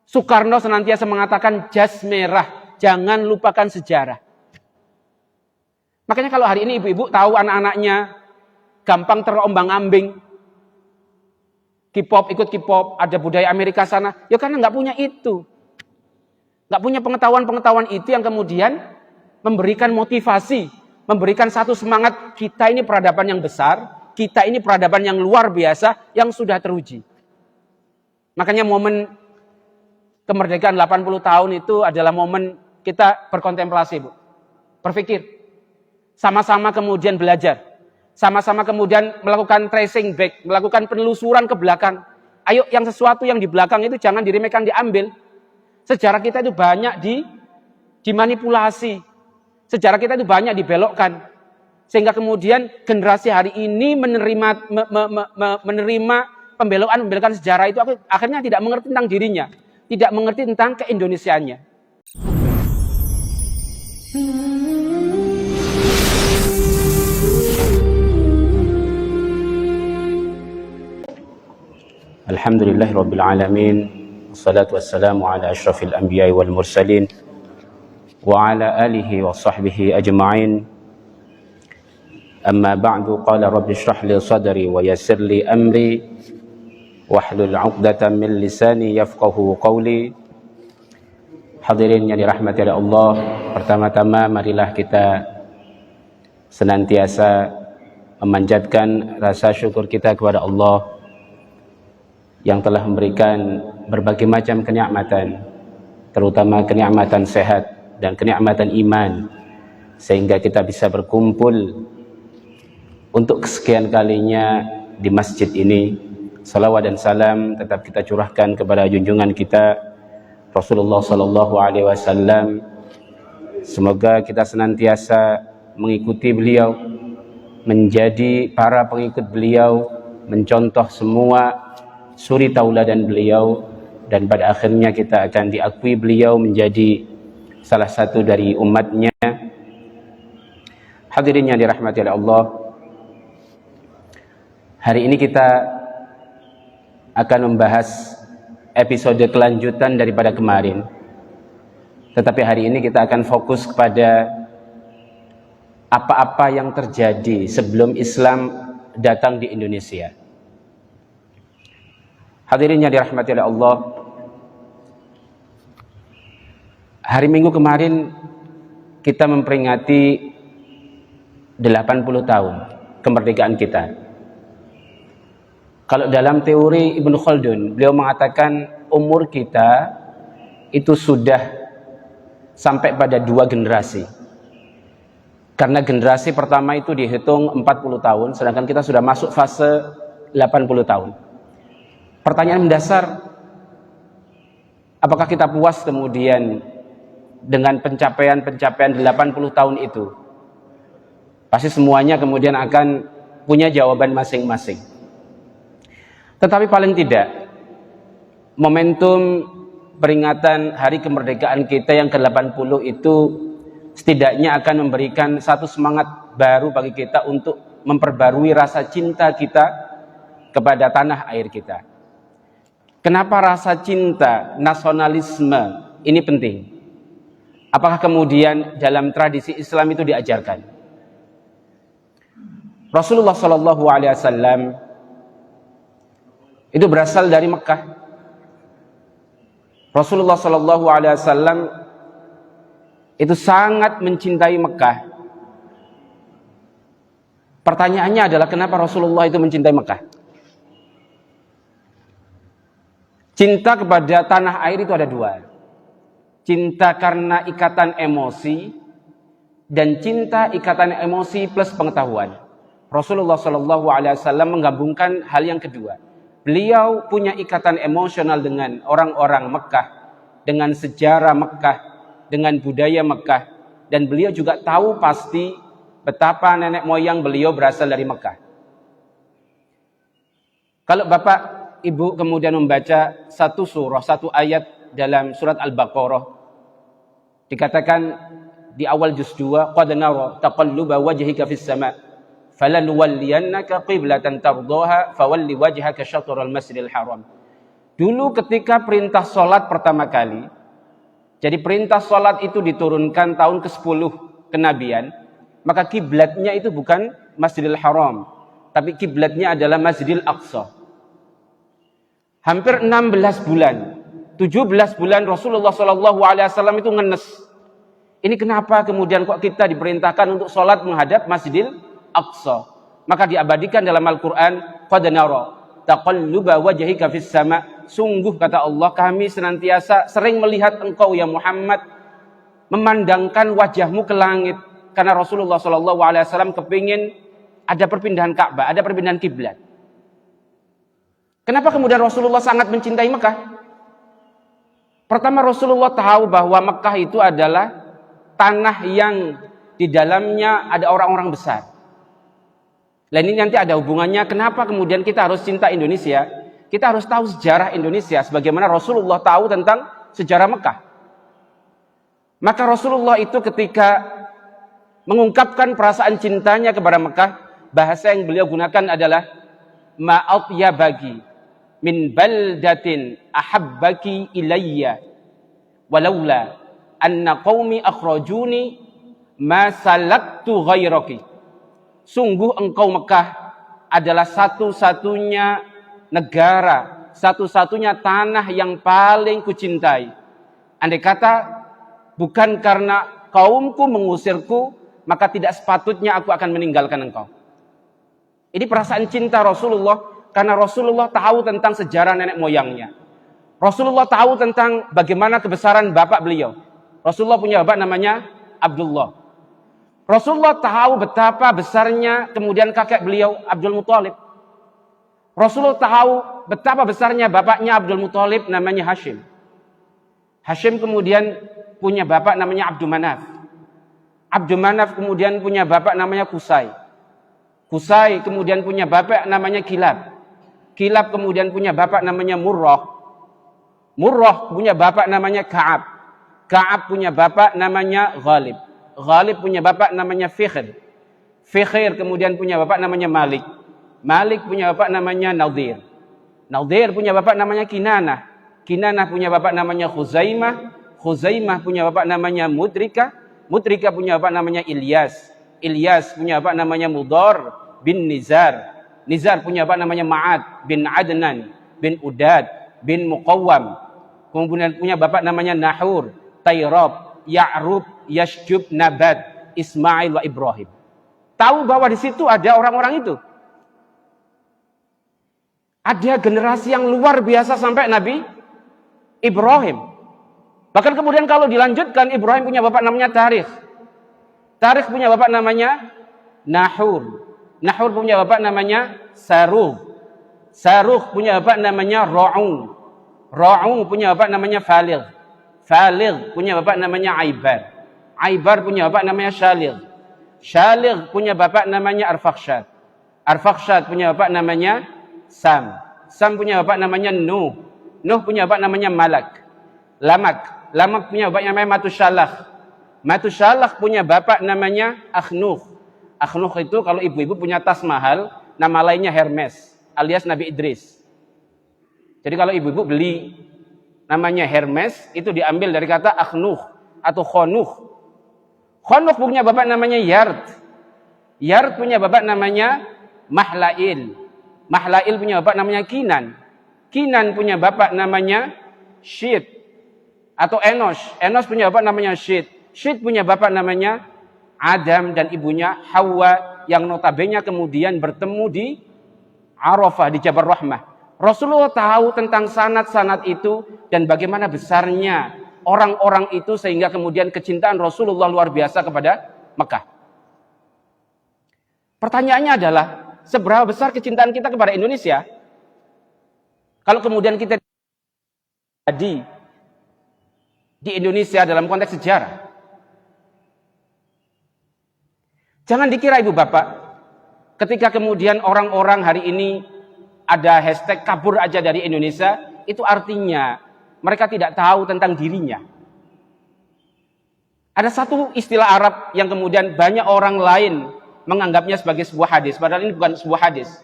Soekarno senantiasa mengatakan jas merah, jangan lupakan sejarah. Makanya kalau hari ini ibu-ibu tahu anak-anaknya gampang terombang-ambing, K-pop, ikut K-pop, ada budaya Amerika sana, ya karena nggak punya itu. Nggak punya pengetahuan-pengetahuan itu yang kemudian memberikan motivasi, memberikan satu semangat, kita ini peradaban yang besar, kita ini peradaban yang luar biasa, yang sudah teruji. Makanya momen kemerdekaan 80 tahun itu adalah momen kita berkontemplasi, Bu. Berpikir. Sama-sama kemudian belajar. Sama-sama kemudian melakukan tracing back, melakukan penelusuran ke belakang. Ayo yang sesuatu yang di belakang itu jangan diremehkan, diambil. Sejarah kita itu banyak dimanipulasi. Sejarah kita itu banyak dibelokkan. Sehingga kemudian generasi hari ini menerima pembelokan sejarah itu akhirnya tidak mengerti tentang dirinya. Tidak mengerti tentang keindonesiaannya. Alhamdulillahirabbil alamin. Wassalatu wassalamu ala asyrafil anbiya'i wal mursalin wa ala alihi wa sahbihi ajma'in. Amma ba'du, qala rabbi shrah li sadri wa yassir li amri wahlul 'uqdatam min lisani yafqahu qawli. Hadirin yang dirahmati oleh Allah, pertama-tama marilah kita senantiasa memanjatkan rasa syukur kita kepada Allah yang telah memberikan berbagai macam kenikmatan, terutama kenikmatan sehat dan kenikmatan iman, sehingga kita bisa berkumpul untuk kesekian kalinya di masjid ini. Salawat dan salam tetap kita curahkan kepada junjungan kita Rasulullah sallallahu alaihi wasallam. Semoga kita senantiasa mengikuti beliau, menjadi para pengikut beliau, mencontoh semua suri tauladan beliau, dan pada akhirnya kita akan diakui beliau menjadi salah satu dari umatnya. Hadirin yang dirahmati oleh Allah, hari ini kita akan membahas episode kelanjutan daripada kemarin. Tetapi hari ini kita akan fokus kepada apa-apa yang terjadi sebelum Islam datang di Indonesia. Hadirin yang dirahmati oleh Allah, hari Minggu kemarin kita memperingati 80 tahun kemerdekaan kita. Kalau dalam teori Ibnu Khaldun, beliau mengatakan umur kita itu sudah sampai pada 2 generasi. Karena generasi pertama itu dihitung 40 tahun, sedangkan kita sudah masuk fase 80 tahun. Pertanyaan mendasar, apakah kita puas kemudian dengan pencapaian-pencapaian 80 tahun itu? Pasti semuanya kemudian akan punya jawaban masing-masing. Tetapi paling tidak, momentum peringatan hari kemerdekaan kita yang ke-80 itu setidaknya akan memberikan satu semangat baru bagi kita untuk memperbarui rasa cinta kita kepada tanah air kita. Kenapa rasa cinta, nasionalisme ini penting? Apakah kemudian dalam tradisi Islam itu diajarkan? Rasulullah SAW itu berasal dari Mekah. Rasulullah SAW itu sangat mencintai Mekah. Pertanyaannya adalah kenapa Rasulullah itu mencintai Mekah? Cinta kepada tanah air itu ada 2. Cinta karena ikatan emosi dan cinta ikatan emosi plus pengetahuan. Rasulullah SAW menggabungkan hal yang kedua. Beliau punya ikatan emosional dengan orang-orang Mekah, dengan sejarah Mekah, dengan budaya Mekah, dan beliau juga tahu pasti betapa nenek moyang beliau berasal dari Mekah. Kalau Bapak Ibu kemudian membaca satu surah, satu ayat dalam surat Al-Baqarah, dikatakan di awal juz 2, qad nara taqalluba wajhika fis sama' falanuwalliyannaka qiblatan tardaha fawalli wajhaka syatrul masjidil haram. Dulu ketika perintah sholat pertama kali, jadi perintah sholat itu diturunkan tahun ke-10 kenabian, maka kiblatnya itu bukan Masjidil Haram, tapi kiblatnya adalah Masjidil Aqsa. Hampir 16 bulan, 17 bulan Rasulullah SAW itu ngenes. Ini kenapa kemudian kok kita diperintahkan untuk sholat menghadap Masjidil Aqsa? Maka diabadikan dalam Al-Quran, qad nara taqalluba wajhika fis sama'. Sungguh kata Allah, kami senantiasa sering melihat engkau ya Muhammad memandangkan wajahmu ke langit, karena Rasulullah SAW kepingin ada perpindahan Ka'bah, ada perpindahan kiblat. Kenapa kemudian Rasulullah sangat mencintai Mekah? Pertama, Rasulullah tahu bahwa Mekah itu adalah tanah yang di dalamnya ada orang-orang besar. Dan ini nanti ada hubungannya kenapa kemudian kita harus cinta Indonesia. Kita harus tahu sejarah Indonesia sebagaimana Rasulullah tahu tentang sejarah Mekah. Maka Rasulullah itu ketika mengungkapkan perasaan cintanya kepada Mekah, bahasa yang beliau gunakan adalah ma'atyabaki min baldatin ahabbaki ilayya walaula anna qaumi akhrajuni ma salaktu ghairaki. Sungguh engkau Mekah adalah satu-satunya negara, satu-satunya tanah yang paling kucintai. Andai kata bukan karena kaumku mengusirku, maka tidak sepatutnya aku akan meninggalkan engkau. Ini perasaan cinta Rasulullah, karena Rasulullah tahu tentang sejarah nenek moyangnya. Rasulullah tahu tentang bagaimana kebesaran bapak beliau. Rasulullah punya bapak namanya Abdullah. Rasulullah tahu betapa besarnya kemudian kakek beliau Abdul Muthalib. Rasulullah tahu betapa besarnya bapaknya Abdul Muthalib namanya Hashim. Hashim kemudian punya bapak namanya Abdul Manaf. Abdul Manaf kemudian punya bapak namanya Qusay. Qusay kemudian punya bapak namanya Kilab. Kilab kemudian punya bapak namanya Murrah. Murrah punya bapak namanya Ka'ab. Ka'ab punya bapak namanya Ghalib. Ghalib punya bapak namanya Fikhr. Fikhr kemudian punya bapak namanya Malik. Malik punya bapak namanya Nadir. Nadir punya bapak namanya Kinanah. Kinanah punya bapak namanya Khuzaimah. Khuzaimah punya bapak namanya Mudrika. Mudrika punya bapak namanya Ilyas. Ilyas punya bapak namanya Mudar bin Nizar. Nizar punya bapak namanya Ma'ad bin Adnan bin Udad bin Muqawwam. Kemudian punya bapak namanya Nahur, Tayrab, Ya'rub, Yashjub, Nabat, Ismail wa Ibrahim. Tahu bahwa di situ ada orang-orang itu. Ada generasi yang luar biasa sampai Nabi Ibrahim. Bahkan kemudian kalau dilanjutkan, Ibrahim punya bapak namanya Tarikh. Tarikh punya bapak namanya Nahur. Nahur punya bapak namanya Saruh. Saruh punya bapak namanya Ra'ung. Ra'ung punya bapak namanya Faligh. Faligh punya bapak namanya Aibar. Aibar punya bapak namanya Shaligh. Shaligh punya bapak namanya Arfakhshad. Arfakhshad punya bapak namanya Sam. Sam punya bapak namanya Nuh. Nuh punya bapak namanya Malak. Lamak. Lamak punya bapak namanya Matusyalah. Matusyalah punya bapak namanya Akhnuh. Akhnuh itu kalau ibu-ibu punya tas mahal, nama lainnya Hermes alias Nabi Idris. Jadi kalau ibu-ibu beli namanya Hermes, itu diambil dari kata Akhnuh atau Khonuh. Khonuh punya bapak namanya Yard. Yard punya bapak namanya Mahlail. Mahlail punya bapak namanya Kinan. Kinan punya bapak namanya Syed atau Enos. Enos punya bapak namanya Syed. Syed punya bapak namanya Adam dan ibunya Hawa yang notabene kemudian bertemu di Arafah di Jabal Rahmah. Rasulullah tahu tentang sanad-sanad itu dan bagaimana besarnya orang-orang itu sehingga kemudian kecintaan Rasulullah luar biasa kepada Mekah. Pertanyaannya adalah, seberapa besar kecintaan kita kepada Indonesia? Kalau kemudian kita di Indonesia dalam konteks sejarah. Jangan dikira ibu bapak, ketika kemudian orang-orang hari ini ada hashtag kabur aja dari Indonesia, itu artinya mereka tidak tahu tentang dirinya. Ada satu istilah Arab yang kemudian banyak orang lain menganggapnya sebagai sebuah hadis, padahal ini bukan sebuah hadis.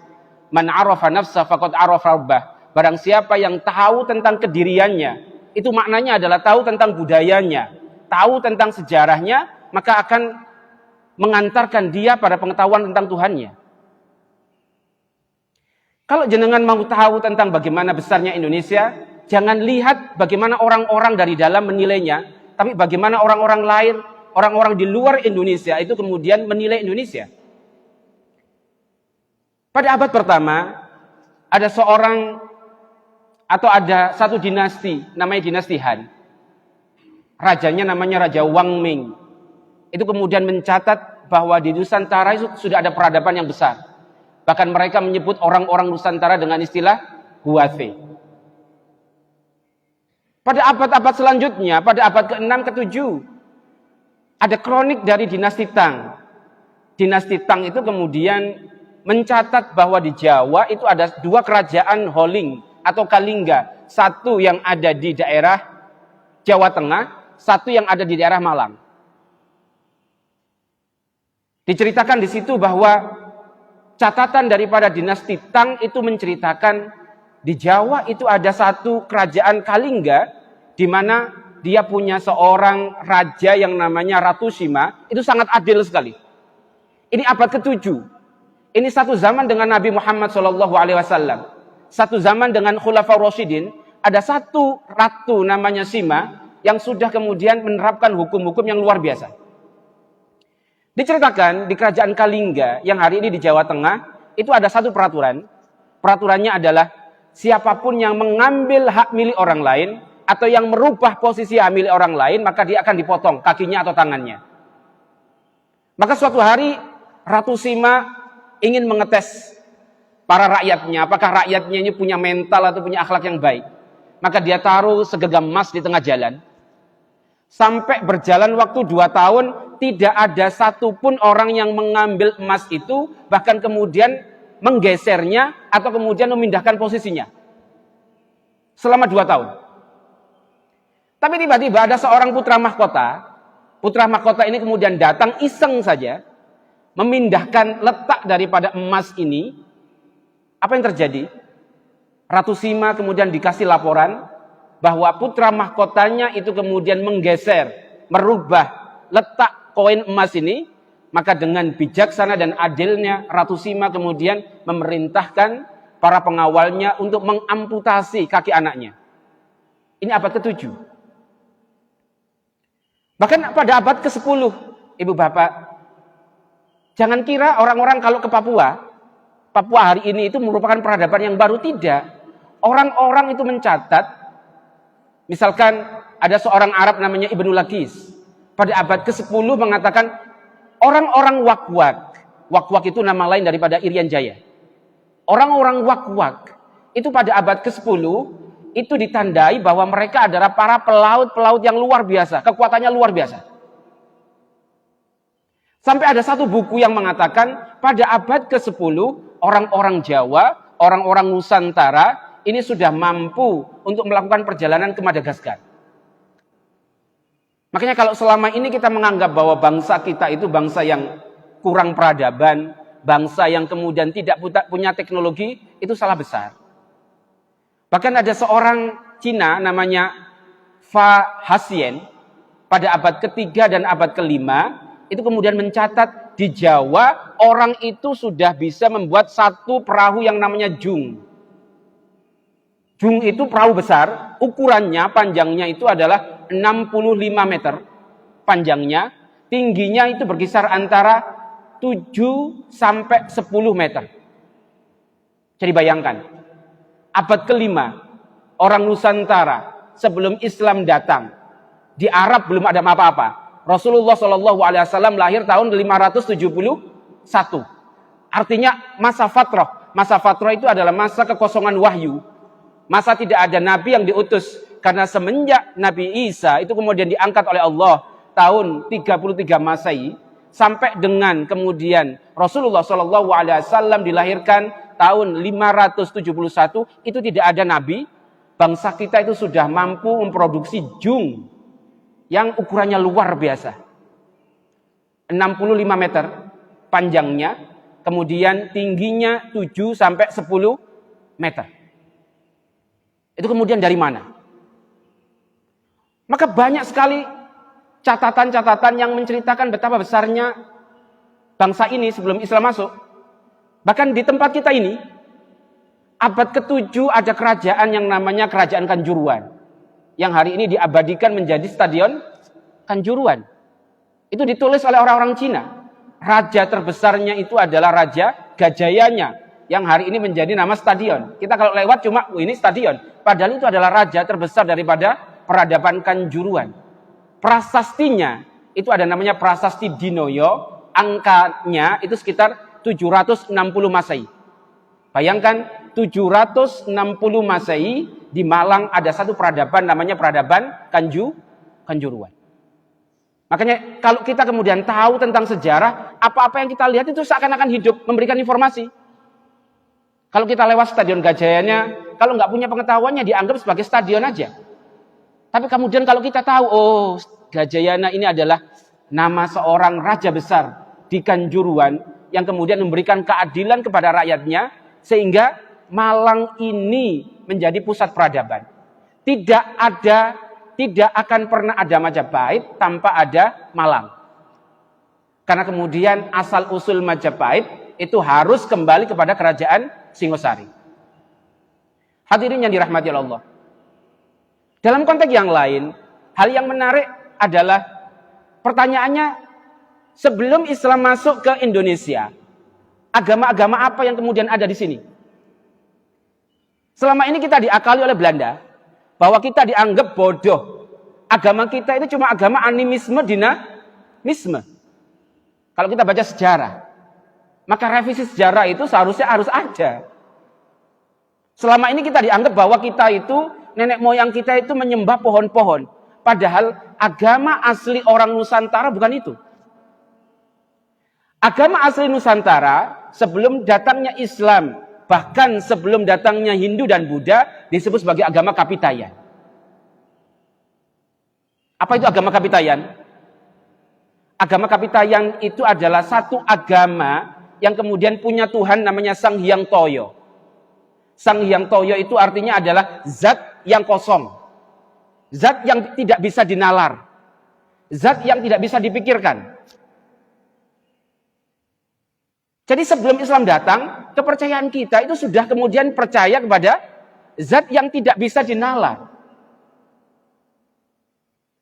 Man arafa nafsa faqad arafa rabbah. barang siapa yang tahu tentang kediriannya, itu maknanya adalah tahu tentang budayanya, tahu tentang sejarahnya, maka akan mengantarkan dia pada pengetahuan tentang Tuhannya. Kalau jenengan mau tahu tentang bagaimana besarnya Indonesia, jangan lihat bagaimana orang-orang dari dalam menilainya, tapi bagaimana orang-orang lain, orang-orang di luar Indonesia itu kemudian menilai Indonesia. Pada abad pertama, ada seorang atau ada satu dinasti, namanya dinasti Han. Rajanya namanya Raja Wang Ming. Itu kemudian mencatat bahwa di Nusantara itu sudah ada peradaban yang besar. Bahkan mereka menyebut orang-orang Nusantara dengan istilah Huathe. Pada abad-abad selanjutnya, pada abad ke-6, ke-7, ada kronik dari dinasti Tang. Dinasti Tang itu kemudian mencatat bahwa di Jawa itu ada dua kerajaan Holing atau Kalingga. Satu yang ada di daerah Jawa Tengah, satu yang ada di daerah Malang. Diceritakan di situ bahwa catatan daripada dinasti Tang itu menceritakan di Jawa itu ada satu kerajaan Kalingga di mana dia punya seorang raja yang namanya Ratu Sima, itu sangat adil sekali. Ini abad ke-7. Ini satu zaman dengan Nabi Muhammad SAW. Satu zaman dengan Khulafaur Rasyidin, ada satu ratu namanya Sima yang sudah kemudian menerapkan hukum-hukum yang luar biasa. Diceritakan di kerajaan Kalingga yang hari ini di Jawa Tengah, itu ada satu peraturan. Peraturannya adalah siapapun yang mengambil hak milik orang lain atau yang merubah posisi hak milik orang lain, maka dia akan dipotong kakinya atau tangannya. Maka suatu hari Ratu Sima ingin mengetes para rakyatnya, apakah rakyatnya ini punya mental atau punya akhlak yang baik. Maka dia taruh segenggam emas di tengah jalan. Sampai berjalan waktu 2 tahun, tidak ada satupun orang yang mengambil emas itu, bahkan kemudian menggesernya atau kemudian memindahkan posisinya. Selama 2 tahun. Tapi tiba-tiba ada seorang putra mahkota. Putra mahkota ini kemudian datang iseng saja, memindahkan letak daripada emas ini. Apa yang terjadi? Ratu Sima kemudian dikasih laporan bahwa putra mahkotanya itu kemudian menggeser, merubah letak koin emas ini. Maka dengan bijaksana dan adilnya Ratu Sima kemudian memerintahkan para pengawalnya untuk mengamputasi kaki anaknya. Ini abad ke-7. Bahkan pada abad ke-10, ibu bapak, jangan kira orang-orang kalau ke Papua hari ini itu merupakan peradaban yang baru. Tidak. Orang-orang itu mencatat, misalkan ada seorang Arab namanya Ibnu Lakis. Pada abad ke-10 mengatakan orang-orang Wak-Wak. Wak-Wak itu nama lain daripada Irian Jaya. Orang-orang Wak-Wak itu pada abad ke-10 itu ditandai bahwa mereka adalah para pelaut-pelaut yang luar biasa. Kekuatannya luar biasa. Sampai ada satu buku yang mengatakan pada abad ke-10 orang-orang Jawa, orang-orang Nusantara ini sudah mampu untuk melakukan perjalanan ke Madagaskar. Makanya kalau selama ini kita menganggap bahwa bangsa kita itu bangsa yang kurang peradaban, bangsa yang kemudian tidak punya teknologi, itu salah besar. Bahkan ada seorang Cina namanya Fa Hasien pada abad ke-3 dan abad ke-5 itu kemudian mencatat di Jawa orang itu sudah bisa membuat satu perahu yang namanya jung. Jung itu perahu besar, ukurannya panjangnya itu adalah 65 meter panjangnya, tingginya itu berkisar antara 7 sampai 10 meter. Jadi bayangkan, abad ke-5 orang Nusantara sebelum Islam datang, di Arab belum ada apa-apa. Rasulullah SAW lahir tahun 571. Artinya masa fatrah. Masa fatrah itu adalah masa kekosongan wahyu. Masa tidak ada nabi yang diutus. Karena semenjak Nabi Isa itu kemudian diangkat oleh Allah tahun 33 Masehi sampai dengan kemudian Rasulullah SAW dilahirkan tahun 571, itu tidak ada nabi. Bangsa kita itu sudah mampu memproduksi jung yang ukurannya luar biasa. 65 meter panjangnya, kemudian tingginya 7 sampai 10 meter. Itu kemudian dari mana? Maka banyak sekali catatan-catatan yang menceritakan betapa besarnya bangsa ini sebelum Islam masuk. Bahkan di tempat kita ini, abad ke-7 ada kerajaan yang namanya Kerajaan Kanjuruan. Yang hari ini diabadikan menjadi Stadion Kanjuruan. Itu ditulis oleh orang-orang Cina. Raja terbesarnya itu adalah Raja Gajayanya. Yang hari ini menjadi nama stadion. Kita kalau lewat cuma, ini stadion. Padahal itu adalah raja terbesar daripada peradaban Kanjuruan. Prasastinya, itu ada namanya Prasasti Dinoyo. Angkanya itu sekitar 760 Masehi. Bayangkan 760 Masehi di Malang ada satu peradaban namanya peradaban Kanjuruan. Makanya kalau kita kemudian tahu tentang sejarah, apa-apa yang kita lihat itu seakan-akan hidup, memberikan informasi. Kalau kita lewat Stadion Gajayanya, kalau nggak punya pengetahuannya dianggap sebagai stadion aja. Tapi kemudian kalau kita tahu, oh Gajayana ini adalah nama seorang raja besar di Kanjuruan yang kemudian memberikan keadilan kepada rakyatnya, sehingga Malang ini menjadi pusat peradaban. Tidak akan pernah ada Majapahit tanpa ada Malang. Karena kemudian asal usul Majapahit itu harus kembali kepada kerajaan Singosari. Hadirin yang dirahmati Allah. Dalam konteks yang lain, hal yang menarik adalah pertanyaannya, sebelum Islam masuk ke Indonesia, agama-agama apa yang kemudian ada di sini? Selama ini kita diakali oleh Belanda bahwa kita dianggap bodoh. Agama kita itu cuma agama animisme, dinamisme. Kalau kita baca sejarah, maka revisi sejarah itu seharusnya harus ada. Selama ini kita dianggap bahwa kita itu, nenek moyang kita itu menyembah pohon-pohon. Padahal agama asli orang Nusantara bukan itu. Agama asli Nusantara sebelum datangnya Islam, bahkan sebelum datangnya Hindu dan Buddha, disebut sebagai agama Kapitayan. Apa itu agama Kapitayan? Agama Kapitayan itu adalah satu agama yang kemudian punya Tuhan namanya Sang Hyang Toyo. Sang Hyang Toyo itu artinya adalah zat yang kosong. Zat yang tidak bisa dinalar. Zat yang tidak bisa dipikirkan. Jadi sebelum Islam datang, kepercayaan kita itu sudah kemudian percaya kepada zat yang tidak bisa dinalar.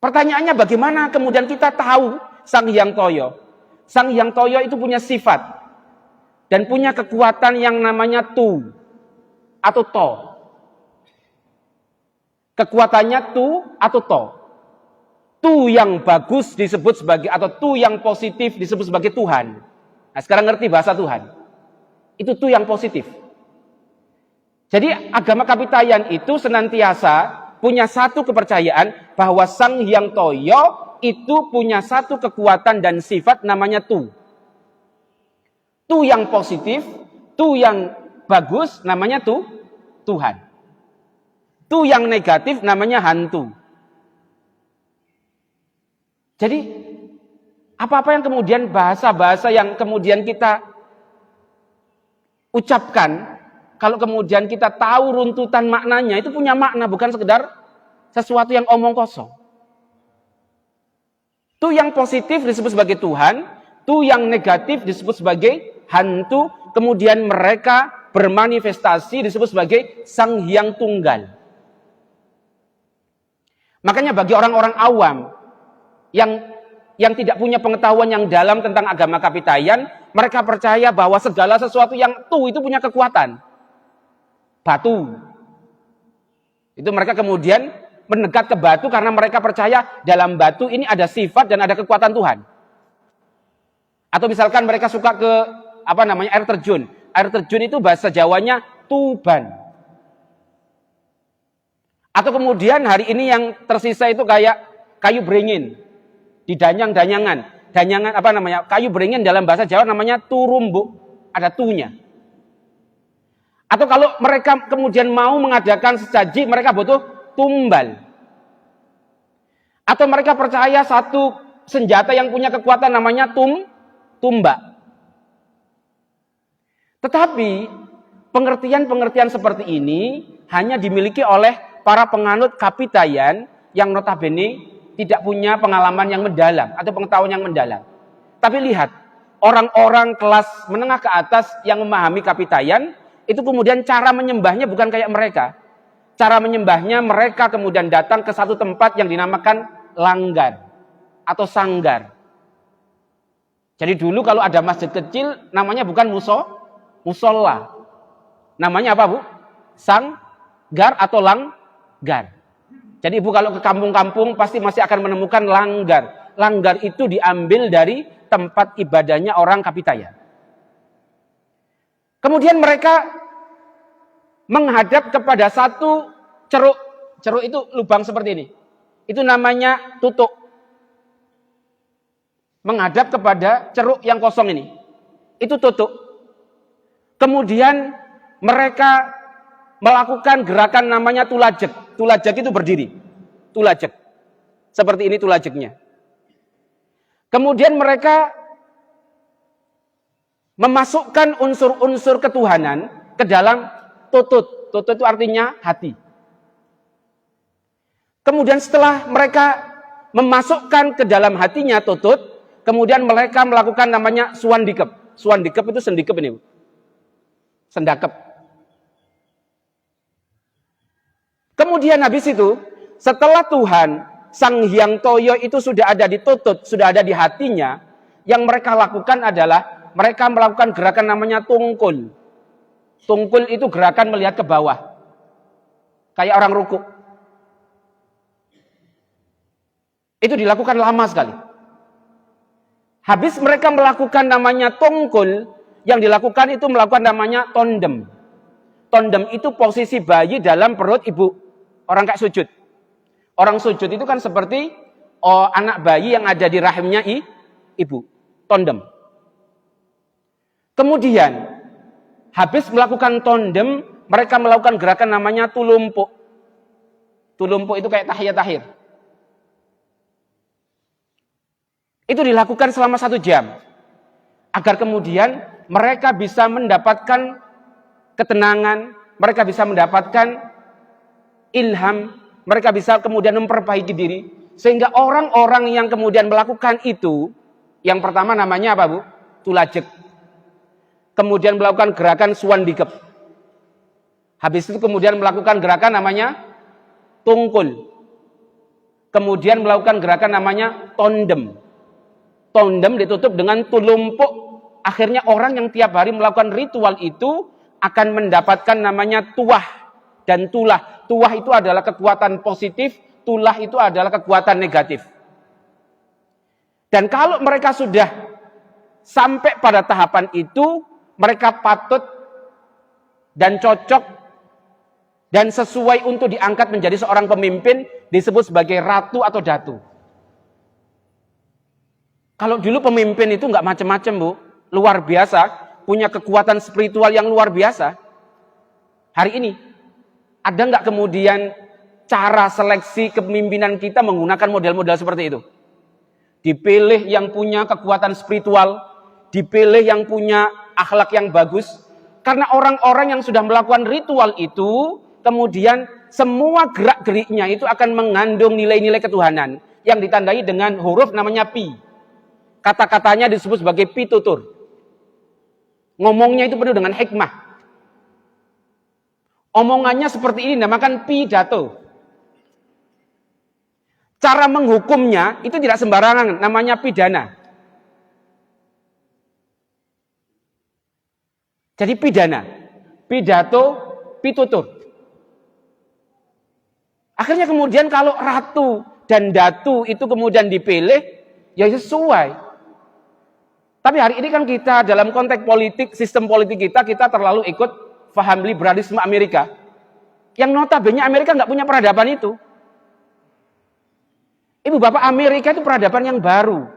Pertanyaannya bagaimana kemudian kita tahu Sang Hyang Toyo? Sang Hyang Toyo itu punya sifat dan punya kekuatan yang namanya tu atau to. Kekuatannya tu atau to. Tu yang bagus disebut sebagai, atau tu yang positif disebut sebagai Tuhan. Nah, sekarang ngerti bahasa Tuhan. Itu tu yang positif. Jadi agama Kapitayan itu senantiasa punya satu kepercayaan bahwa Sang Hyang Toyo itu punya satu kekuatan dan sifat namanya tu. Tu yang positif, tu yang bagus namanya Tuhan. Tu yang negatif namanya hantu. Jadi apa-apa yang kemudian bahasa-bahasa yang kemudian kita ucapkan, kalau kemudian kita tahu runtutan maknanya, itu punya makna, bukan sekedar sesuatu yang omong kosong. Tu yang positif disebut sebagai Tuhan, tu yang negatif disebut sebagai hantu, kemudian mereka bermanifestasi disebut sebagai Sang Hyang Tunggal. Makanya bagi orang-orang awam yang tidak punya pengetahuan yang dalam tentang agama Kapitayan, mereka percaya bahwa segala sesuatu yang tu itu punya kekuatan. Batu. Itu mereka kemudian mendekat ke batu karena mereka percaya dalam batu ini ada sifat dan ada kekuatan Tuhan. Atau misalkan mereka suka ke air terjun. Air terjun itu bahasa Jawanya Tuban. Atau kemudian hari ini yang tersisa itu kayak kayu beringin. Di danyangan. Kayu beringin dalam bahasa Jawa namanya turumbuk. Ada tunya. Atau kalau mereka kemudian mau mengadakan sesaji, mereka butuh tumbal. Atau mereka percaya satu senjata yang punya kekuatan namanya tumbak. Tetapi pengertian-pengertian seperti ini hanya dimiliki oleh para penganut kapitayan yang notabene tidak punya pengalaman yang mendalam atau pengetahuan yang mendalam. Tapi lihat, orang-orang kelas menengah ke atas yang memahami kapitayan, itu kemudian cara menyembahnya bukan kayak mereka. Cara menyembahnya mereka kemudian datang ke satu tempat yang dinamakan langgar atau sanggar. Jadi dulu kalau ada masjid kecil namanya bukan musola. Namanya apa, Bu? Sanggar atau langgar. Jadi Ibu kalau ke kampung-kampung pasti masih akan menemukan langgar. Langgar itu diambil dari tempat ibadahnya orang kapitayan. Kemudian mereka menghadap kepada satu ceruk. Ceruk itu lubang seperti ini. Itu namanya tutuk. Menghadap kepada ceruk yang kosong ini. Itu tutuk. Kemudian mereka melakukan gerakan namanya tulajek. Tulajek itu berdiri. Tulajek. Seperti ini tulajeknya. Kemudian mereka memasukkan unsur-unsur ketuhanan ke dalam tutut. Tutut itu artinya hati. Kemudian setelah mereka memasukkan ke dalam hatinya tutut, kemudian mereka melakukan namanya suandikep. Suandikep itu sendikep ini, Bu. Sendakep. Kemudian habis itu, setelah Tuhan, Sang Hyang Toyo itu sudah ada di tutut, sudah ada di hatinya, yang mereka lakukan adalah, mereka melakukan gerakan namanya tungkul. Tungkul itu gerakan melihat ke bawah. Kayak orang ruku. Itu dilakukan lama sekali. Habis mereka melakukan namanya tungkul, yang dilakukan itu melakukan namanya tondem. Tondem itu posisi bayi dalam perut ibu. Orang kayak sujud. Orang sujud itu kan seperti anak bayi yang ada di rahimnya ibu. Tondem. Kemudian, habis melakukan tondem, mereka melakukan gerakan namanya tulumpuk. Tulumpuk itu kayak tahiyat-tahir. Itu dilakukan selama 1 jam. Agar kemudian mereka bisa mendapatkan ketenangan, mereka bisa mendapatkan ilham, mereka bisa kemudian memperbaiki diri. Sehingga orang-orang yang kemudian melakukan itu, yang pertama namanya apa, Bu? Tulajek. Kemudian melakukan gerakan suandikep. Habis itu kemudian melakukan gerakan namanya tungkul. Kemudian melakukan gerakan namanya tondem. Tondem ditutup dengan tulumpuk. Akhirnya orang yang tiap hari melakukan ritual itu akan mendapatkan namanya tuah dan tulah. Tuah itu adalah kekuatan positif, tulah itu adalah kekuatan negatif. Dan kalau mereka sudah sampai pada tahapan itu, mereka patut dan cocok dan sesuai untuk diangkat menjadi seorang pemimpin, disebut sebagai ratu atau datu. Kalau dulu pemimpin itu nggak macam-macam, Bu, luar biasa, punya kekuatan spiritual yang luar biasa. Hari ini ada nggak kemudian cara seleksi kepemimpinan kita menggunakan model-model seperti itu? Dipilih yang punya kekuatan spiritual, dipilih yang punya akhlak yang bagus. Karena orang-orang yang sudah melakukan ritual itu, kemudian semua gerak-geriknya itu akan mengandung nilai-nilai ketuhanan yang ditandai dengan huruf namanya pi. Kata-katanya disebut sebagai pitutur. Ngomongnya itu penuh dengan hikmah. Omongannya seperti ini, namakan pidato. Cara menghukumnya itu tidak sembarangan, namanya pidana. Jadi pidana, pidato, pitutur. Akhirnya kemudian kalau ratu dan datu itu kemudian dipilih, ya sesuai. Tapi hari ini kan kita dalam konteks politik, sistem politik kita terlalu ikut faham liberalisme Amerika. Yang notabene Amerika nggak punya peradaban itu. Ibu bapak, Amerika itu peradaban yang baru.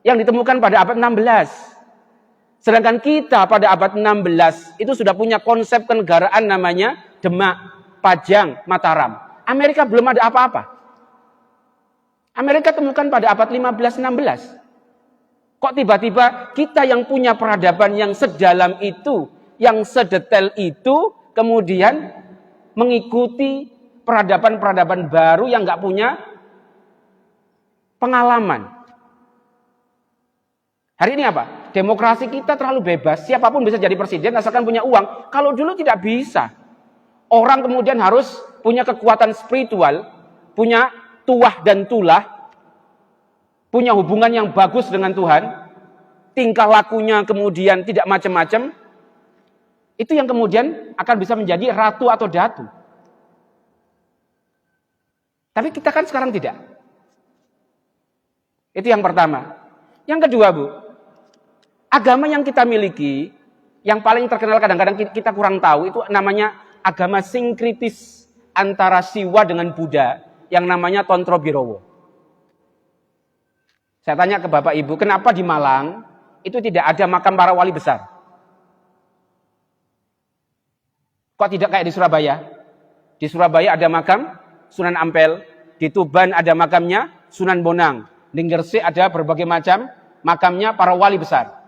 Yang ditemukan pada abad 16. Sedangkan kita pada abad 16 itu sudah punya konsep kenegaraan namanya Demak, Pajang, Mataram. Amerika belum ada apa-apa. Amerika temukan pada abad 15-16. Kok tiba-tiba kita yang punya peradaban yang sedalam itu, yang sedetail itu, kemudian mengikuti peradaban-peradaban baru yang nggak punya pengalaman. Hari ini apa? Demokrasi kita terlalu bebas. Siapapun bisa jadi presiden asalkan punya uang. Kalau dulu tidak bisa. Orang kemudian harus punya kekuatan spiritual, punya tuah dan tulah, punya hubungan yang bagus dengan Tuhan, tingkah lakunya kemudian tidak macam-macam. Itu yang kemudian akan bisa menjadi ratu atau datu. Tapi kita kan sekarang tidak. Itu yang pertama. Yang kedua, Bu, agama yang kita miliki, yang paling terkenal kadang-kadang kita kurang tahu, itu namanya agama sinkritis antara Siwa dengan Buddha, yang namanya Tontro Birowo. Saya tanya ke Bapak Ibu, kenapa di Malang itu tidak ada makam para wali besar? Kok tidak kayak di Surabaya? Di Surabaya ada makam Sunan Ampel, di Tuban ada makamnya Sunan Bonang, di Gresik ada berbagai macam makamnya para wali besar.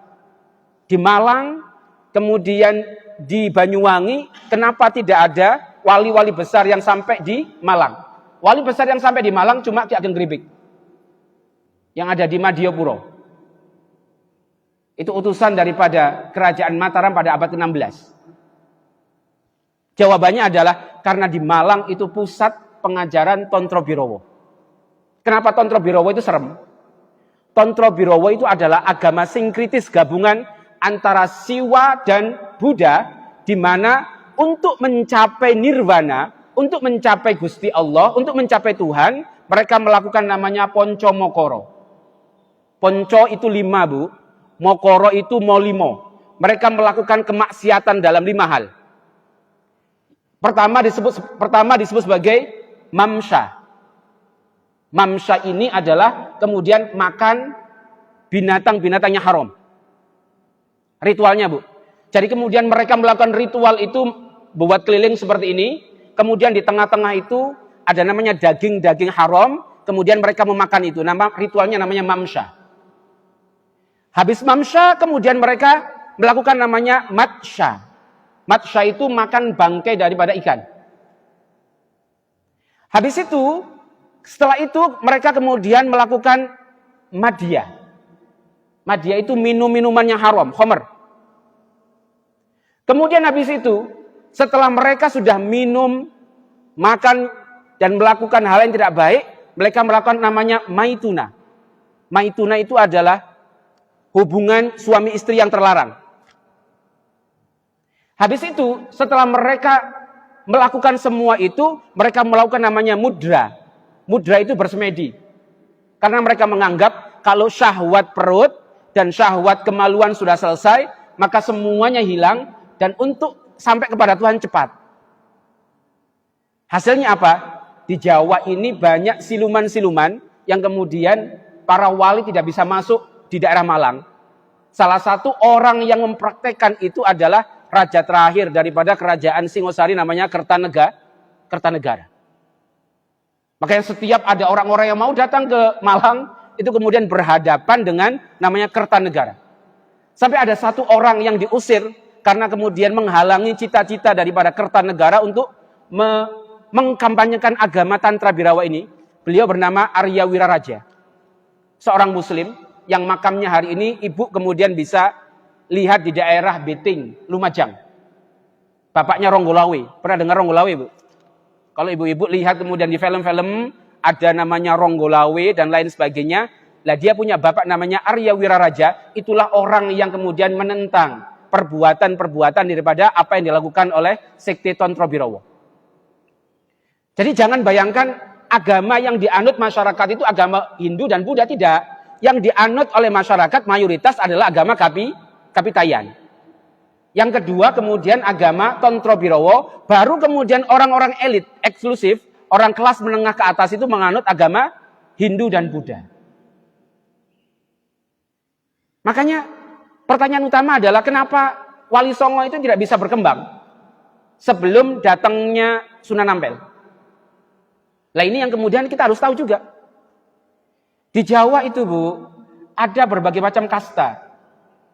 Di Malang, kemudian di Banyuwangi, kenapa tidak ada wali-wali besar yang sampai di Malang? Wali besar yang sampai di Malang cuma Ki Ageng Gribik, yang ada di Madiopuro. Itu utusan daripada kerajaan Mataram pada abad ke-16. Jawabannya adalah karena di Malang itu pusat pengajaran Tontro Birowo. Kenapa Tontro Birowo itu serem? Tontro Birowo itu adalah agama sinkritis gabungan antara Siwa dan Buddha, di mana untuk mencapai nirwana, untuk mencapai Gusti Allah, untuk mencapai Tuhan, mereka melakukan namanya Ponco Mokoro. Ponco itu 5, Bu. Mokoro itu molimo. Mereka melakukan kemaksiatan dalam 5 hal. Pertama disebut sebagai mamsha. Mamsha ini adalah kemudian makan binatang-binatang yang haram. Ritualnya, Bu. Jadi kemudian mereka melakukan ritual itu buat keliling seperti ini. Kemudian di tengah-tengah itu ada namanya daging-daging haram. Kemudian mereka memakan itu. Ritualnya namanya mamsha. Habis mamsha kemudian mereka melakukan namanya matsha. Matsha itu makan bangkai daripada ikan. Habis itu, setelah itu mereka kemudian melakukan madya. Madya itu minum-minuman yang haram, khamr. Kemudian habis itu, setelah mereka sudah minum, makan, dan melakukan hal yang tidak baik, mereka melakukan namanya maituna. Maituna itu adalah hubungan suami istri yang terlarang. Habis itu, setelah mereka melakukan semua itu, mereka melakukan namanya mudra. Mudra itu bersemedi. Karena mereka menganggap kalau syahwat perut dan syahwat kemaluan sudah selesai, maka semuanya hilang dan untuk sampai kepada Tuhan cepat. Hasilnya apa? Di Jawa ini banyak siluman-siluman yang kemudian para wali tidak bisa masuk di daerah Malang. Salah satu orang yang mempraktekkan itu adalah raja terakhir daripada kerajaan Singosari, namanya Kertanegara. Makanya setiap ada orang-orang yang mau datang ke Malang, itu kemudian berhadapan dengan namanya Kertanegara. Sampai ada satu orang yang diusir karena kemudian menghalangi cita-cita daripada Kertanegara untuk mengkampanyekan agama Tantra Birawa ini. Beliau bernama Arya Wiraraja. Seorang muslim yang makamnya hari ini ibu kemudian bisa lihat di daerah Beting, Lumajang. Bapaknya Ronggolawe. Pernah dengar Ronggolawe, Bu? Kalau ibu-ibu lihat kemudian di film-film ada namanya Ronggolawe dan lain sebagainya. Lah dia punya bapak namanya Arya Wiraraja. Itulah orang yang kemudian menentang perbuatan-perbuatan daripada apa yang dilakukan oleh sekte Tontro Birowo. Jadi jangan bayangkan agama yang dianut masyarakat itu agama Hindu dan Buddha, tidak. Yang dianut oleh masyarakat mayoritas adalah agama Kapitayan. Yang kedua kemudian agama Tontro Birowo, baru kemudian orang-orang elit eksklusif, orang kelas menengah ke atas itu menganut agama Hindu dan Buddha. Makanya pertanyaan utama adalah kenapa Wali Songo itu tidak bisa berkembang sebelum datangnya Sunan Ampel. Nah ini yang kemudian kita harus tahu juga. Di Jawa itu, Bu, ada berbagai macam kasta.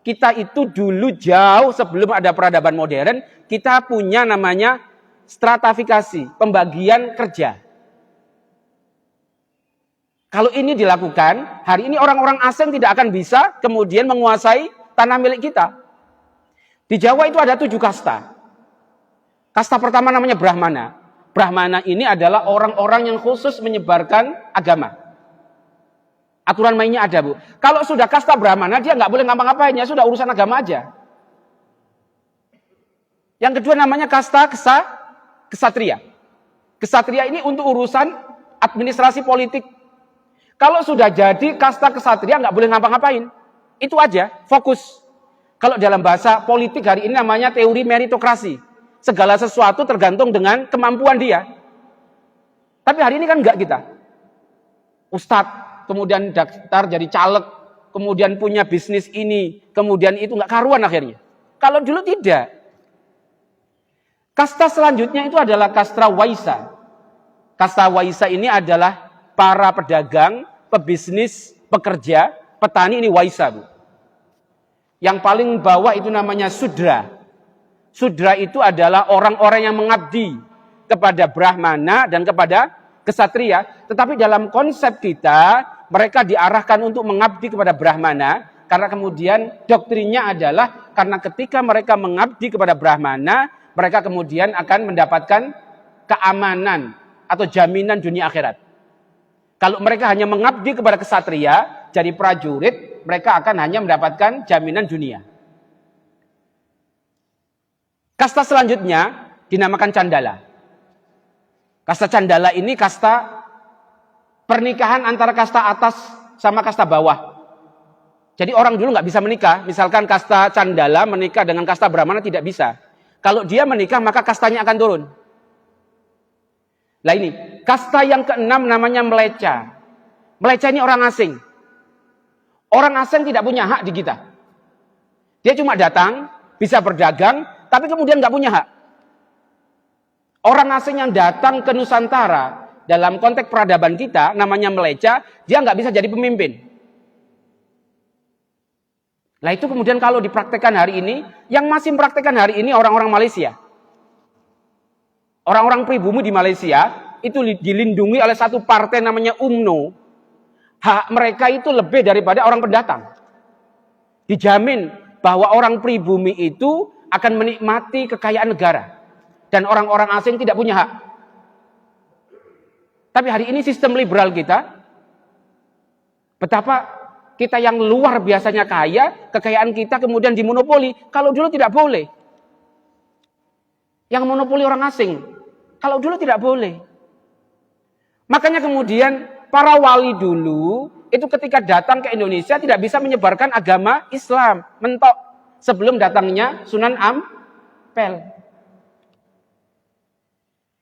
Kita itu dulu jauh sebelum ada peradaban modern, kita punya namanya stratifikasi, pembagian kerja. Kalau ini dilakukan, hari ini orang-orang asing tidak akan bisa kemudian menguasai tanah milik kita. Di Jawa itu ada 7 kasta. Kasta pertama namanya Brahmana. Brahmana ini adalah orang-orang yang khusus menyebarkan agama. Aturan mainnya ada, Bu. Kalau sudah kasta Brahmana, dia nggak boleh ngapa-ngapain, ya sudah urusan agama aja. Yang kedua namanya kasta kesatria. Kesatria ini untuk urusan administrasi politik. Kalau sudah jadi kasta kesatria nggak boleh ngapa-ngapain. Itu aja, fokus. Kalau dalam bahasa politik hari ini namanya teori meritokrasi. Segala sesuatu tergantung dengan kemampuan dia. Tapi hari ini kan enggak kita. Ustadz, kemudian daftar jadi caleg, kemudian punya bisnis ini, kemudian itu enggak karuan akhirnya. Kalau dulu tidak. Kasta selanjutnya itu adalah kasta waisa. Kasta waisa ini adalah para pedagang, pebisnis, pekerja, petani, ini waisa, Bu. Yang paling bawah itu namanya sudra. Sudra itu adalah orang-orang yang mengabdi kepada Brahmana dan kepada kesatria. Tetapi dalam konsep kita, mereka diarahkan untuk mengabdi kepada Brahmana. Karena kemudian doktrinnya adalah, karena ketika mereka mengabdi kepada Brahmana, mereka kemudian akan mendapatkan keamanan atau jaminan dunia akhirat. Kalau mereka hanya mengabdi kepada kesatria, jadi prajurit, mereka akan hanya mendapatkan jaminan dunia. Kasta selanjutnya dinamakan Candala. Kasta Candala ini kasta pernikahan antara kasta atas sama kasta bawah. Jadi orang dulu nggak bisa menikah. Misalkan kasta Candala menikah dengan kasta Brahmana tidak bisa. Kalau dia menikah maka kastanya akan turun. Nah ini, kasta yang keenam namanya Mlecha. Mlecha ini orang asing. Orang asing tidak punya hak di kita. Dia cuma datang, bisa berdagang, tapi kemudian nggak punya hak. Orang asing yang datang ke Nusantara dalam konteks peradaban kita namanya Mlecha, dia nggak bisa jadi pemimpin. Nah itu kemudian kalau dipraktekkan hari ini, yang masih mempraktekkan hari ini orang-orang Malaysia. Orang-orang pribumi di Malaysia itu dilindungi oleh satu partai namanya UMNO. Hak mereka itu lebih daripada orang pendatang. Dijamin bahwa orang pribumi itu akan menikmati kekayaan negara. Dan orang-orang asing tidak punya hak. Tapi hari ini sistem liberal kita, betapa kita yang luar biasanya kaya, kekayaan kita kemudian dimonopoli. Kalau dulu tidak boleh. Yang monopoli orang asing. Kalau dulu tidak boleh. Makanya kemudian para wali dulu, itu ketika datang ke Indonesia tidak bisa menyebarkan agama Islam. Mentok. Sebelum datangnya Sunan Ampel.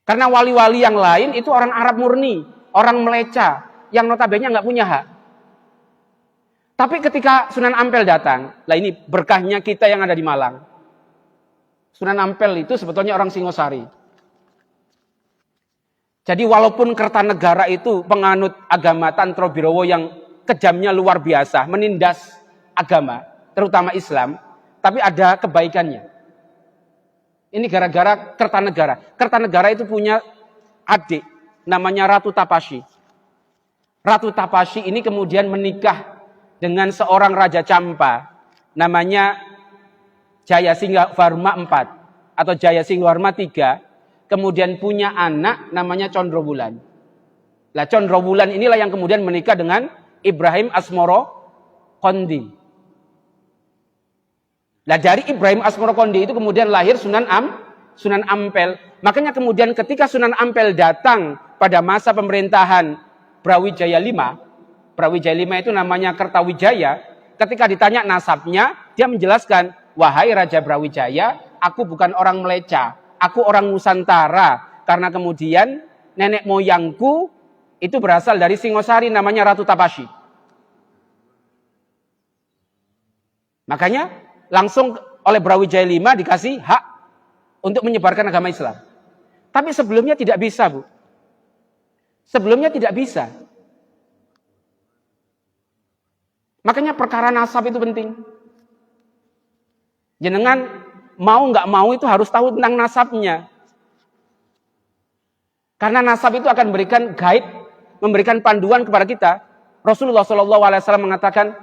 Karena wali-wali yang lain itu orang Arab murni, orang Mlecha, yang notabene nggak punya hak. Tapi ketika Sunan Ampel datang, lah ini berkahnya kita yang ada di Malang. Sunan Ampel itu sebetulnya orang Singosari. Jadi walaupun Kertanegara itu penganut agama Tantro Birowo yang kejamnya luar biasa, menindas agama, terutama Islam, tapi ada kebaikannya. Ini gara-gara Kertanegara. Kertanegara itu punya adik, namanya Ratu Tapasy. Ratu Tapasy ini kemudian menikah dengan seorang Raja Campa, namanya Jayasinghavarma IV atau Jayasinghavarma III. Kemudian punya anak namanya Condrobulan. Lah Condrobulan inilah yang kemudian menikah dengan Ibrahim Asmoro Kondi. Nah dari Ibrahim Asmoro Kondi itu kemudian lahir Sunan Ampel. Makanya kemudian ketika Sunan Ampel datang pada masa pemerintahan Brawijaya V, Brawijaya V itu namanya Kertawijaya, ketika ditanya nasabnya, dia menjelaskan, wahai Raja Brawijaya, aku bukan orang Mlecha, aku orang Nusantara. Karena kemudian nenek moyangku itu berasal dari Singosari namanya Ratu Tapasy. Makanya langsung oleh Brawijaya V dikasih hak untuk menyebarkan agama Islam. Tapi sebelumnya tidak bisa, Bu. Sebelumnya tidak bisa. Makanya perkara nasab itu penting. Jenengan mau nggak mau itu harus tahu tentang nasabnya. Karena nasab itu akan memberikan guide, memberikan panduan kepada kita. Rasulullah SAW mengatakan,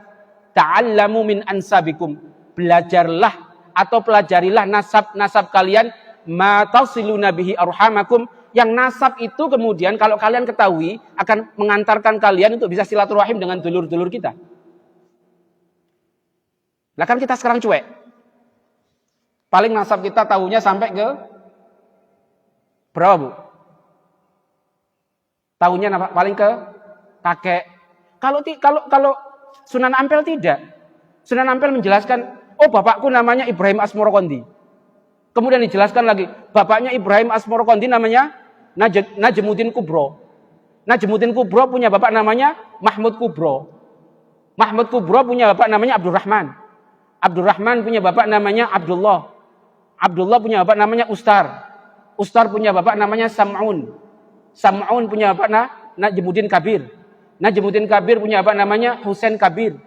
ta'allamu min ansabikum. Belajarlah atau pelajarilah nasab-nasab kalian, ma tausiluna bihi arhamakum. Yang nasab itu kemudian kalau kalian ketahui akan mengantarkan kalian untuk bisa silaturahim dengan dulur-dulur kita. Lah kan kita sekarang cuek. Paling nasab kita tahunya sampai ke berapa, Bu? Tahunya paling ke kakek. Kalau Sunan Ampel tidak. Sunan Ampel menjelaskan, oh bapakku namanya Ibrahim Asmorokondi. Kemudian dijelaskan lagi, bapaknya Ibrahim Asmorokondi namanya Najmuddin Kubro. Najmuddin Kubro punya bapak namanya Mahmud Kubro. Mahmud Kubro punya bapak namanya Abdurrahman. Abdurrahman punya bapak namanya Abdullah. Abdullah punya bapak namanya Ustar. Ustar punya bapak namanya Sam'un. Sam'un punya bapak Najmuddin Kabir. Najmuddin Kabir punya bapak namanya Husain Kabir.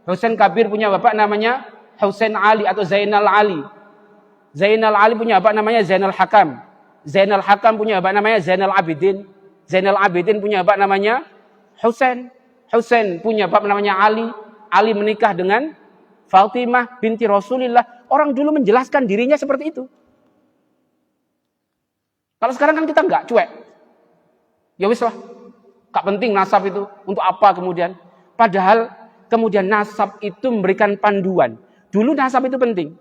Husain Kabir punya bapak namanya Husain Ali atau Zainal Ali. Zainal Ali punya bapak namanya Zainal Hakam. Zainal Hakam punya bapak namanya Zainal Abidin. Zainal Abidin punya bapak namanya Husain. Husain punya bapak namanya Ali. Ali menikah dengan Fatimah binti Rasulillah. Orang dulu menjelaskan dirinya seperti itu. Kalau sekarang kan kita enggak, cuek. Ya wis lah. Gak penting nasab itu. Untuk apa kemudian? Padahal kemudian nasab itu memberikan panduan. Dulu nasab itu penting.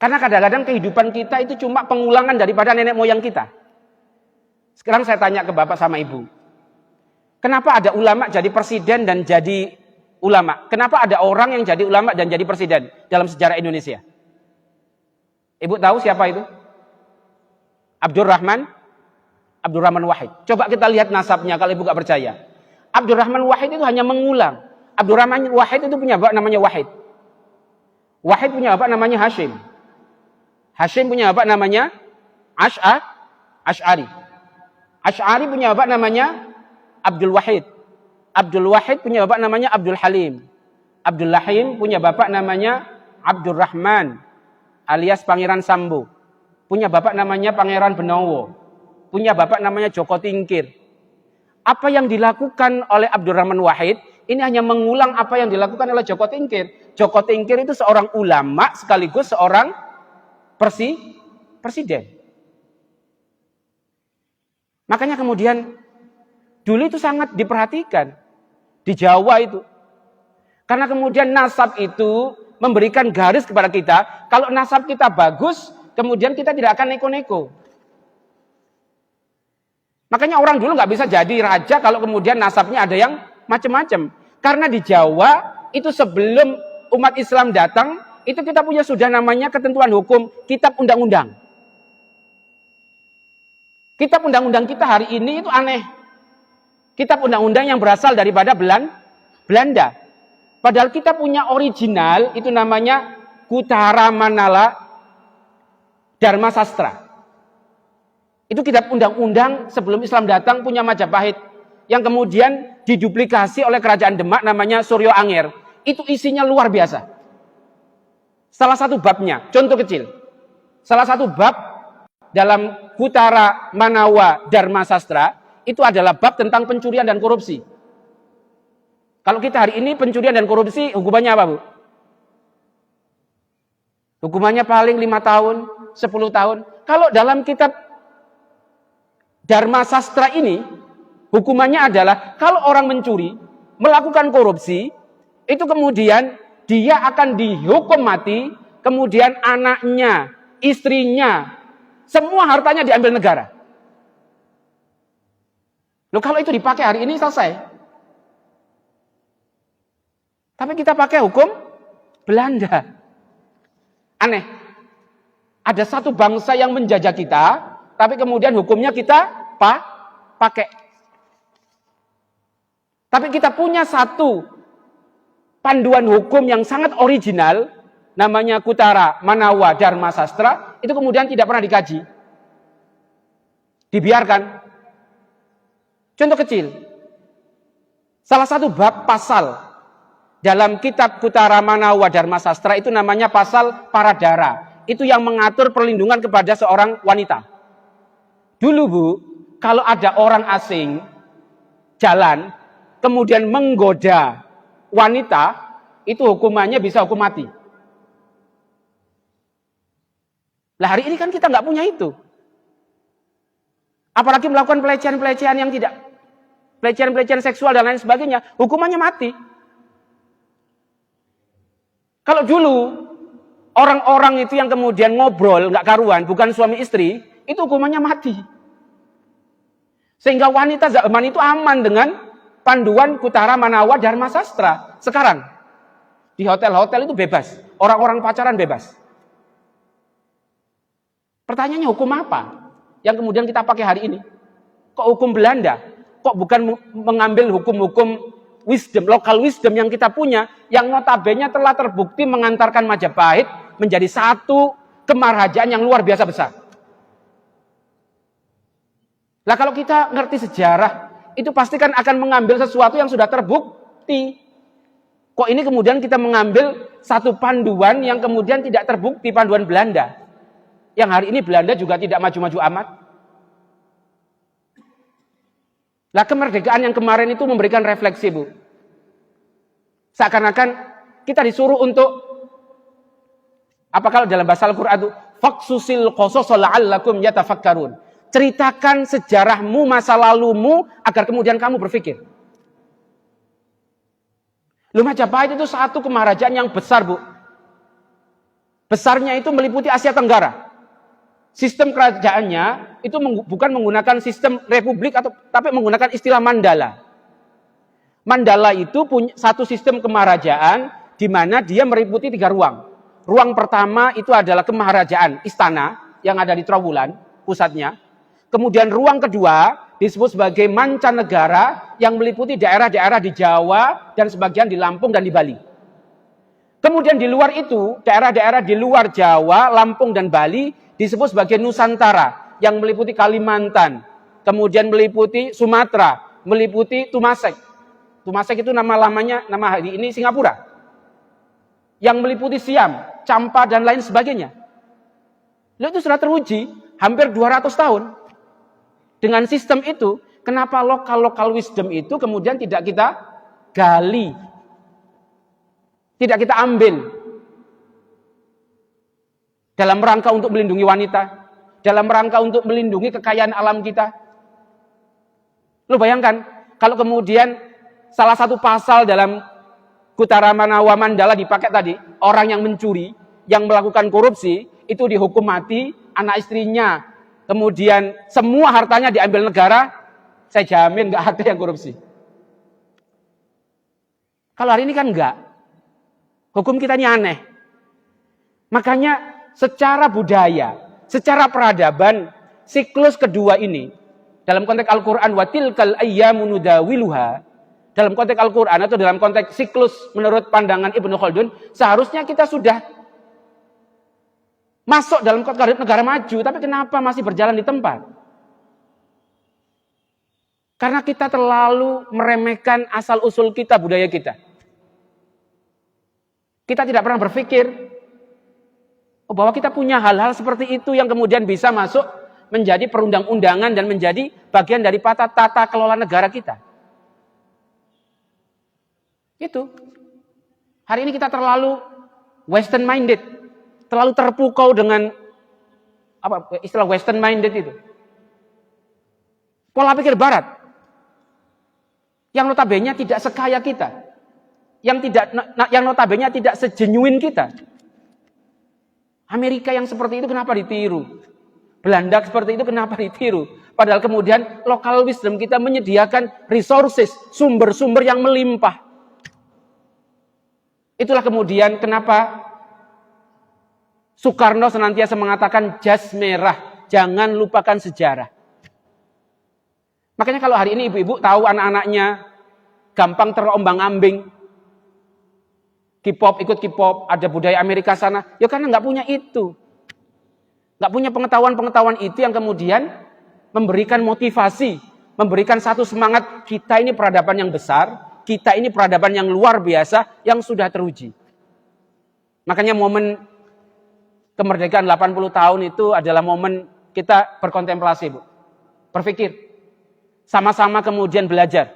Karena kadang-kadang kehidupan kita itu cuma pengulangan daripada nenek moyang kita. Sekarang saya tanya ke bapak sama ibu. Kenapa ada ulama jadi presiden dan jadi ulama? Kenapa ada orang yang jadi ulama dan jadi presiden dalam sejarah Indonesia? Ibu tahu siapa itu? Abdurrahman Wahid. Coba kita lihat nasabnya kalau ibu gak percaya. Abdurrahman Wahid itu hanya mengulang. Abdurrahman Wahid itu punya bapak namanya Wahid. Wahid punya bapak namanya Hashim. Hashim punya bapak namanya Ash'ari. Ash'ari punya bapak namanya Abdul Wahid. Abdul Wahid punya bapak namanya Abdul Halim. Abdul Halim punya bapak namanya Abdurrahman alias Pangeran Sambo. Punya bapak namanya Pangeran Benowo. Punya bapak namanya Joko Tingkir. Apa yang dilakukan oleh Abdurrahman Wahid ini hanya mengulang apa yang dilakukan oleh Joko Tingkir. Joko Tingkir itu seorang ulama sekaligus seorang presiden. Makanya kemudian dulu itu sangat diperhatikan di Jawa itu. Karena kemudian nasab itu memberikan garis kepada kita. Kalau nasab kita bagus, kemudian kita tidak akan neko-neko. Makanya orang dulu nggak bisa jadi raja kalau kemudian nasabnya ada yang macam-macam. Karena di Jawa itu sebelum umat Islam datang, itu kita punya sudah namanya ketentuan hukum, kitab undang-undang. Kitab undang-undang kita hari ini itu aneh. Kitab undang-undang yang berasal daripada Belanda. Padahal kita punya original, itu namanya Kutara Manala Dharma Sastra. Itu kitab undang-undang sebelum Islam datang punya Majapahit. Yang kemudian diduplikasi oleh kerajaan Demak namanya Suryo Angger. Itu isinya luar biasa. Salah satu babnya, contoh kecil. Salah satu bab dalam Kutara Manawa Dharma Sastra itu adalah bab tentang pencurian dan korupsi. Kalau kita hari ini pencurian dan korupsi hukumannya apa, Bu? Hukumannya paling 5 tahun, 10 tahun. Kalau dalam kitab Dharma Sastra ini hukumannya adalah kalau orang mencuri, melakukan korupsi, itu kemudian dia akan dihukum mati, kemudian anaknya, istrinya, semua hartanya diambil negara. Loh kalau itu dipakai hari ini selesai. Tapi kita pakai hukum Belanda. Aneh. Ada satu bangsa yang menjajah kita, tapi kemudian hukumnya kita pakai. Tapi kita punya satu panduan hukum yang sangat original, namanya Kutara Manawa Dharma Sastra, itu kemudian tidak pernah dikaji. Dibiarkan. Contoh kecil. Salah satu bab pasal dalam kitab Kutara Manawa Dharma Sastra itu namanya pasal Paradara. Itu yang mengatur perlindungan kepada seorang wanita. Dulu Bu, kalau ada orang asing jalan, kemudian menggoda wanita, itu hukumannya bisa hukum mati. Lah hari ini kan kita nggak punya itu. Apalagi melakukan pelecehan-pelecehan yang tidak, pelecehan-pelecehan seksual dan lain sebagainya, hukumannya mati. Kalau dulu, orang-orang itu yang kemudian ngobrol, nggak karuan, bukan suami istri, itu hukumannya mati. Sehingga wanita zaman itu aman dengan panduan Kutara Manawa Dharma Sastra. Sekarang, di hotel-hotel itu bebas. Orang-orang pacaran bebas. Pertanyaannya hukum apa yang kemudian kita pakai hari ini? Kok hukum Belanda? Kok bukan mengambil hukum-hukum wisdom, local wisdom yang kita punya, yang notabene telah terbukti mengantarkan Majapahit menjadi satu kemarahajaan yang luar biasa besar. Lah kalau kita ngerti sejarah, itu pasti kan akan mengambil sesuatu yang sudah terbukti. Kok ini kemudian kita mengambil satu panduan yang kemudian tidak terbukti, panduan Belanda. Yang hari ini Belanda juga tidak maju-maju amat. Lah kemerdekaan yang kemarin itu memberikan refleksi Bu. Seakan-akan kita disuruh untuk, apa kalau dalam bahasa Al-Quran itu, faqsusil qasasa la'allakum yatafakkarun. Ceritakan sejarahmu, masa lalumu, agar kemudian kamu berpikir. Majapahit itu satu kemarahajaan yang besar Bu. Besarnya itu meliputi Asia Tenggara. Sistem kerajaannya itu bukan menggunakan sistem republik, tapi menggunakan istilah Mandala. Mandala itu punya satu sistem kemarahajaan di mana dia meliputi 3 ruang. Ruang pertama itu adalah kemarahajaan istana yang ada di Trowulan, pusatnya. Kemudian ruang kedua disebut sebagai mancanegara yang meliputi daerah-daerah di Jawa dan sebagian di Lampung dan di Bali. Kemudian di luar itu, daerah-daerah di luar Jawa, Lampung dan Bali disebut sebagai Nusantara yang meliputi Kalimantan, kemudian meliputi Sumatera, meliputi Tumasek. Tumasek itu nama-lamanya, nama hari ini Singapura. Yang meliputi Siam, Champa dan lain sebagainya. Lalu itu sudah teruji hampir 200 tahun. Dengan sistem itu, kenapa lokal wisdom itu kemudian tidak kita gali, tidak kita ambil dalam rangka untuk melindungi wanita, dalam rangka untuk melindungi kekayaan alam kita. Lu bayangkan, kalau kemudian salah satu pasal dalam Kutara Manawa Mandala dipakai tadi, orang yang mencuri, yang melakukan korupsi, itu dihukum mati, anak istrinya, kemudian semua hartanya diambil negara, saya jamin gak ada yang korupsi. Kalau hari ini kan enggak. Hukum kita ini aneh. Makanya secara budaya, secara peradaban, siklus kedua ini, dalam konteks Al-Quran, watilkal ayyamu nudawiluha, dalam konteks Al-Quran atau dalam konteks siklus menurut pandangan Ibnu Khaldun, seharusnya kita sudah masuk dalam kategori negara maju, tapi kenapa masih berjalan di tempat? Karena kita terlalu meremehkan asal-usul kita, budaya kita. Kita tidak pernah berpikir bahwa kita punya hal-hal seperti itu yang kemudian bisa masuk menjadi perundang-undangan dan menjadi bagian dari tata kelola negara kita. Itu. Hari ini kita terlalu western minded, terlalu terpukau dengan apa istilah western minded itu. Pola pikir barat. Yang notabene tidak sekaya kita. Yang notabene tidak segenuine kita. Amerika yang seperti itu kenapa ditiru? Belanda seperti itu kenapa ditiru? Padahal kemudian local wisdom kita menyediakan resources, sumber-sumber yang melimpah. Itulah kemudian kenapa Soekarno senantiasa mengatakan jas merah, jangan lupakan sejarah. Makanya kalau hari ini ibu-ibu tahu anak-anaknya gampang terombang-ambing, K-pop, ikut K-pop, ada budaya Amerika sana. Ya karena nggak punya itu. Nggak punya pengetahuan-pengetahuan itu yang kemudian memberikan motivasi, memberikan satu semangat, kita ini peradaban yang besar, kita ini peradaban yang luar biasa, yang sudah teruji. Makanya momen kemerdekaan 80 tahun itu adalah momen kita berkontemplasi, Bu. berpikir. Sama-sama kemudian belajar.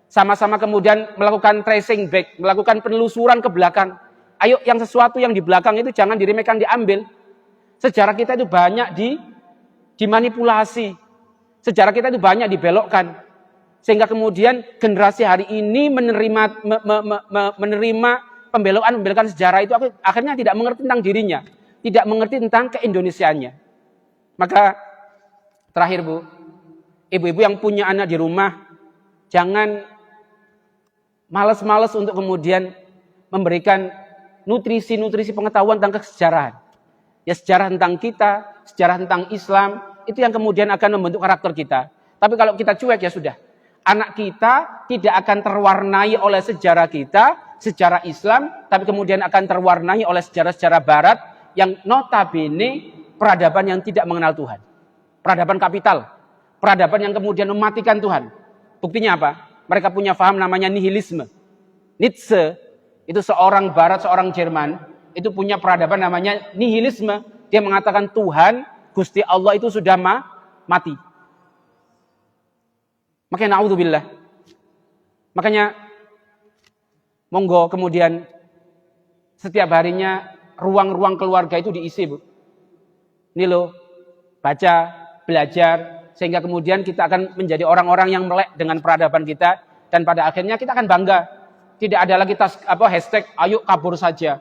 Sama-sama kemudian melakukan tracing back, melakukan penelusuran ke belakang. Ayo yang sesuatu yang di belakang itu jangan diremehkan, diambil. Sejarah kita itu banyak dimanipulasi. Sejarah kita itu banyak dibelokkan. Sehingga kemudian generasi hari ini menerima pembelokan sejarah itu akhirnya tidak mengerti tentang dirinya. Tidak mengerti tentang keindonesiaannya. Maka terakhir Bu, ibu-ibu yang punya anak di rumah, jangan malas-malas untuk kemudian memberikan nutrisi-nutrisi pengetahuan tentang kesejarahan. Ya sejarah tentang kita, sejarah tentang Islam, itu yang kemudian akan membentuk karakter kita. Tapi kalau kita cuek ya sudah. Anak kita tidak akan terwarnai oleh sejarah kita, sejarah Islam, tapi kemudian akan terwarnai oleh sejarah-sejarah Barat yang notabene peradaban yang tidak mengenal Tuhan. Peradaban kapital, peradaban yang kemudian mematikan Tuhan. Buktinya apa? Mereka punya paham namanya nihilisme. Nietzsche, itu seorang Barat, seorang Jerman, itu punya peradaban namanya nihilisme. Dia mengatakan Tuhan, Gusti Allah itu sudah mati. Makanya naudzubillah. Makanya monggo kemudian setiap harinya ruang-ruang keluarga itu diisi, Bu. Ini loh, baca, belajar, sehingga kemudian kita akan menjadi orang-orang yang melek dengan peradaban kita, dan pada akhirnya kita akan bangga. Tidak ada lagi hashtag ayo kabur saja.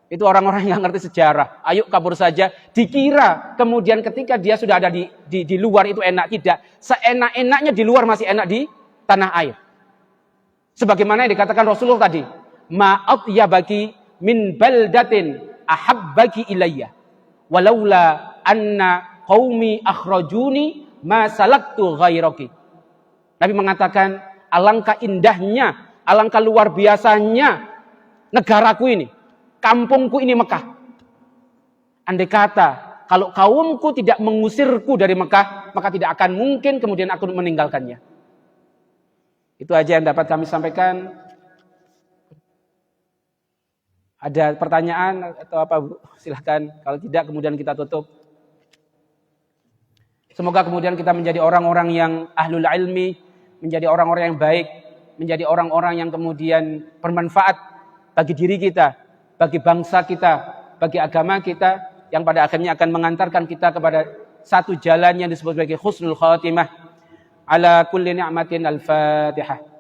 Itu orang-orang yang ngerti sejarah. Ayo kabur saja. Dikira kemudian ketika dia sudah ada di luar itu enak. Tidak. Seenak-enaknya di luar masih enak di tanah air. Sebagaimana yang dikatakan Rasulullah tadi. Ma'at ya bagi min baldatin ahabbaki ilayya. Walaula anna qaumi akhrajuni ma salaktu ghairaki. Nabi mengatakan alangkah indahnya, alangkah luar biasanya negaraku ini. Kampungku ini Mekah. Andai kata, kalau kaumku tidak mengusirku dari Mekah, maka tidak akan mungkin kemudian aku meninggalkannya. Itu aja yang dapat kami sampaikan. Ada pertanyaan atau apa, Bu? Silahkan. Kalau tidak, kemudian kita tutup. Semoga kemudian kita menjadi orang-orang yang ahlul ilmi, menjadi orang-orang yang baik, menjadi orang-orang yang kemudian bermanfaat bagi diri kita, bagi bangsa kita, bagi agama kita, yang pada akhirnya akan mengantarkan kita kepada satu jalan yang disebut sebagai husnul khatimah. Ala kulli ni'matin al-Fatihah.